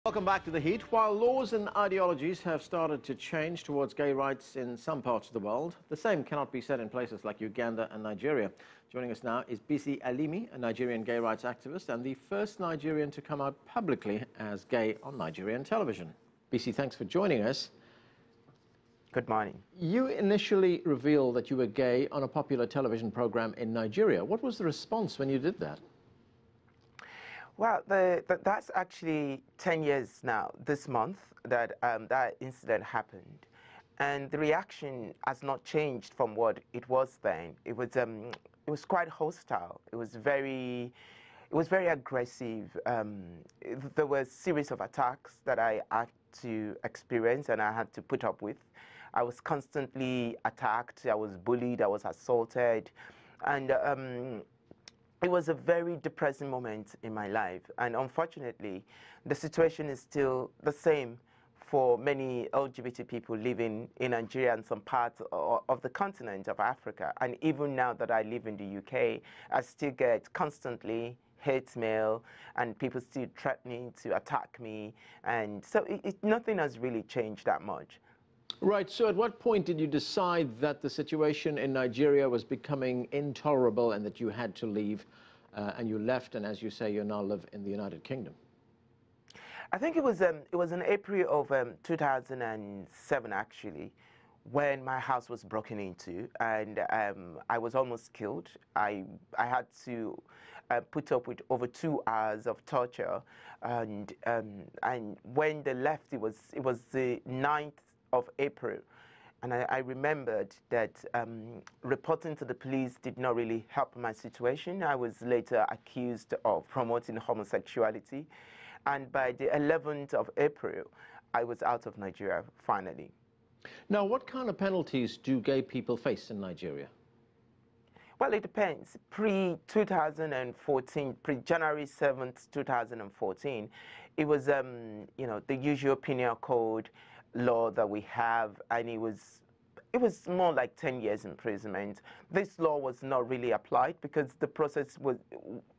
Welcome back to The Heat. While laws and ideologies have started to change towards gay rights in some parts of the world, the same cannot be said in places like Uganda and Nigeria. Joining us now is Bisi Alimi, a Nigerian gay rights activist and the first Nigerian to come out publicly as gay on Nigerian television. Bisi, thanks for joining us. Good morning. You initially revealed that you were gay on a popular television program in Nigeria. What was the response when you did that? Well, that's actually 10 years now, this month, that that incident happened. And the reaction has not changed from what it was then. It was quite hostile. It was very aggressive. There were a series of attacks that I had to experience and I had to put up with. I was constantly attacked, I was bullied, I was assaulted. And it was a very depressing moment in my life, and unfortunately, the situation is still the same for many LGBT people living in Nigeria and some parts of the continent of Africa. And even now that I live in the UK, I still get constantly hate mail and people still threatening to attack me. And so nothing has really changed that much. Right, so at what point did you decide that the situation in Nigeria was becoming intolerable and that you had to leave, and you left, and as you say, you now live in the United Kingdom? I think it was in April of 2007, actually, when my house was broken into, and I was almost killed. I had to put up with over 2 hours of torture, and when they left, it was the 9th of April, and I remembered that reporting to the police did not really help my situation. I was later accused of promoting homosexuality, and by the 11th of April, I was out of Nigeria finally. Now, what kind of penalties do gay people face in Nigeria? Well, it depends. Pre-2014, pre-January 7th, 2014, it was, you know, the usual penal code law that we have, and it was more like 10 years imprisonment. This law was not really applied because the process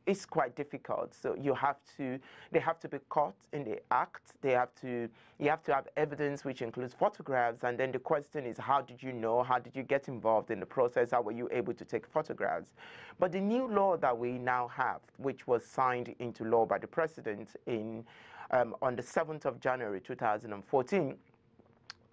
is quite difficult. So they have to be caught in the act. You have to have evidence, which includes photographs, and then the question is, how did you know? How did you get involved in the process? How were you able to take photographs? But the new law that we now have, which was signed into law by the president on the 7th of January 2014,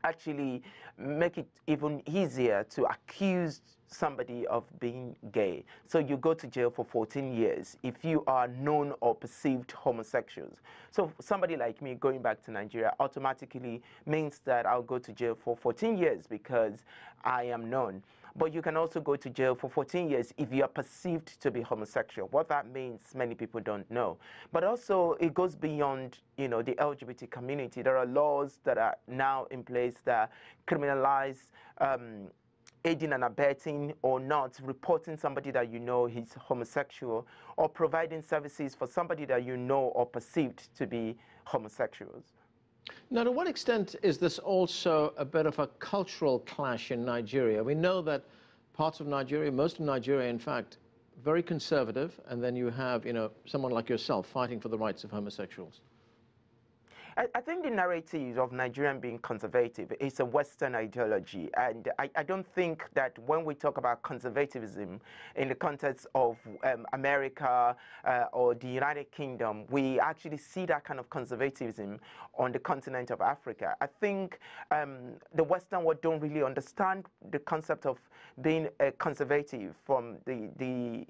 actually make it even easier to accuse somebody of being gay. So you go to jail for 14 years if you are known or perceived homosexuals. So somebody like me going back to Nigeria automatically means that I'll go to jail for 14 years because I am known. But you can also go to jail for 14 years if you are perceived to be homosexual. What that means, many people don't know. But also, it goes beyond, you know, the LGBT community. There are laws that are now in place that criminalize aiding and abetting or not reporting somebody that you know is homosexual, or providing services for somebody that you know or perceived to be homosexuals. Now, to what extent is this also a bit of a cultural clash in Nigeria? We know that parts of Nigeria, most of Nigeria, in fact, very conservative, and then you have, you know, someone like yourself fighting for the rights of homosexuals. I think the narrative of Nigerian being conservative is a Western ideology, and I don't think that when we talk about conservatism in the context of America or the United Kingdom, we actually see that kind of conservatism on the continent of Africa. I think the Western world don't really understand the concept of being a conservative from the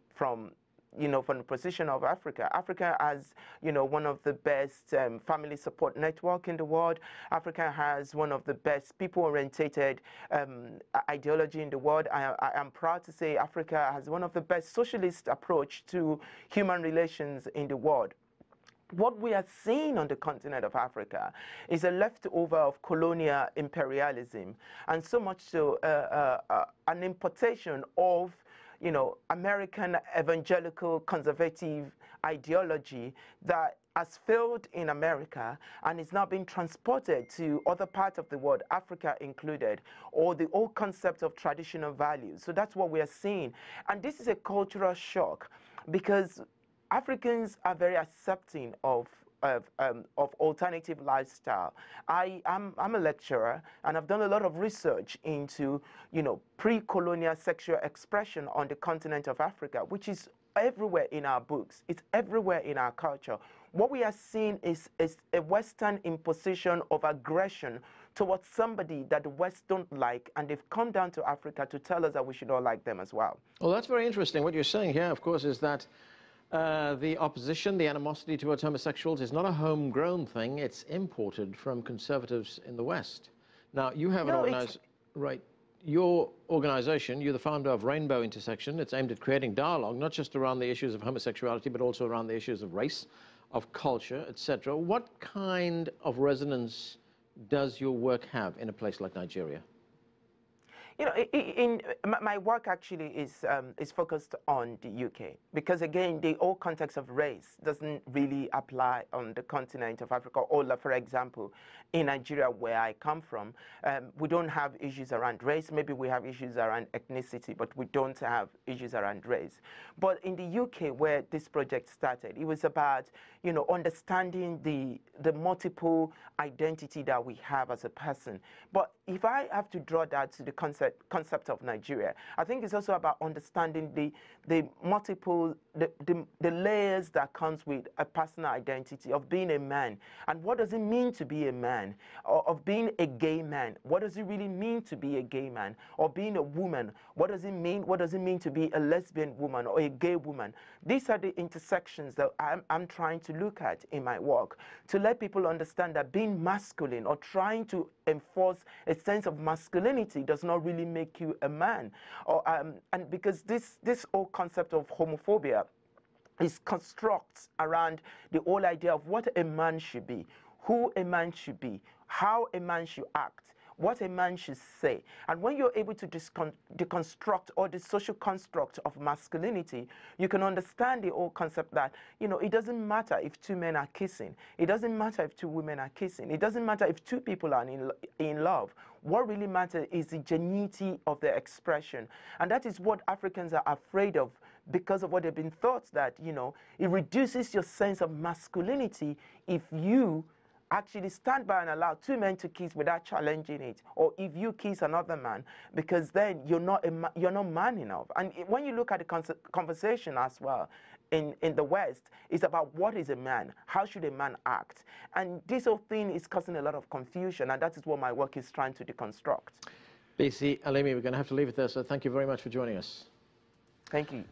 position of Africa. Africa has, you know, one of the best family support network in the world. Africa has one of the best people-orientated ideology in the world. I am proud to say Africa has one of the best socialist approach to human relations in the world. What we are seeing on the continent of Africa is a leftover of colonial imperialism, and so much so an importation of, you know, American evangelical conservative ideology that has failed in America and is now being transported to other parts of the world, Africa included, or the old concept of traditional values. So that's what we are seeing. And this is a cultural shock because Africans are very accepting of of alternative lifestyle. I'm a lecturer, and I've done a lot of research into, pre-colonial sexual expression on the continent of Africa, which is everywhere in our books. It's everywhere in our culture. What we are seeing is a Western imposition of aggression towards somebody that the West don't like, and they've come down to Africa to tell us that we should all like them as well. Well, that's very interesting. What you're saying here, of course, is that the opposition, the animosity towards homosexuals is not a homegrown thing. It's imported from conservatives in the West. Now, you have an organization, right? Your organization, you're the founder of Rainbow Intersection. It's aimed at creating dialogue, not just around the issues of homosexuality, but also around the issues of race, of culture, etc. What kind of resonance does your work have in a place like Nigeria? My work actually is focused on the UK, because again, the whole context of race doesn't really apply on the continent of Africa. Or, for example, in Nigeria, where I come from, we don't have issues around race. Maybe we have issues around ethnicity, but we don't have issues around race. But in the UK, where this project started, it was about, understanding the multiple identity that we have as a person. But if I have to draw that to the concept of Nigeria, I think it's also about understanding the multiple, the layers that comes with a personal identity of being a man. And what does it mean to be a man? Or of being a gay man? What does it really mean to be a gay man? Or being a woman? What does it mean? What does it mean to be a lesbian woman or a gay woman? These are the intersections that I'm trying to look at in my work, to let people understand that being masculine or trying to enforce a sense of masculinity does not really make you a man. Or and because this whole concept of homophobia is constructs around the whole idea of what a man should be, who a man should be, how a man should act, what a man should say. And when you're able to deconstruct all the social construct of masculinity, you can understand the whole concept that, it doesn't matter if two men are kissing. It doesn't matter if two women are kissing. It doesn't matter if two people are in love. What really matters is the genuinity of their expression. And that is what Africans are afraid of, because of what they've been taught, that, it reduces your sense of masculinity if you actually stand by and allow two men to kiss without challenging it, or if you kiss another man, because then you're not man enough. And when you look at the conversation as well in the West, it's about what is a man, how should a man act, and this whole thing is causing a lot of confusion, and that is what my work is trying to deconstruct. Bisi, Alimi, we're going to have to leave it there, so thank you very much for joining us. Thank you.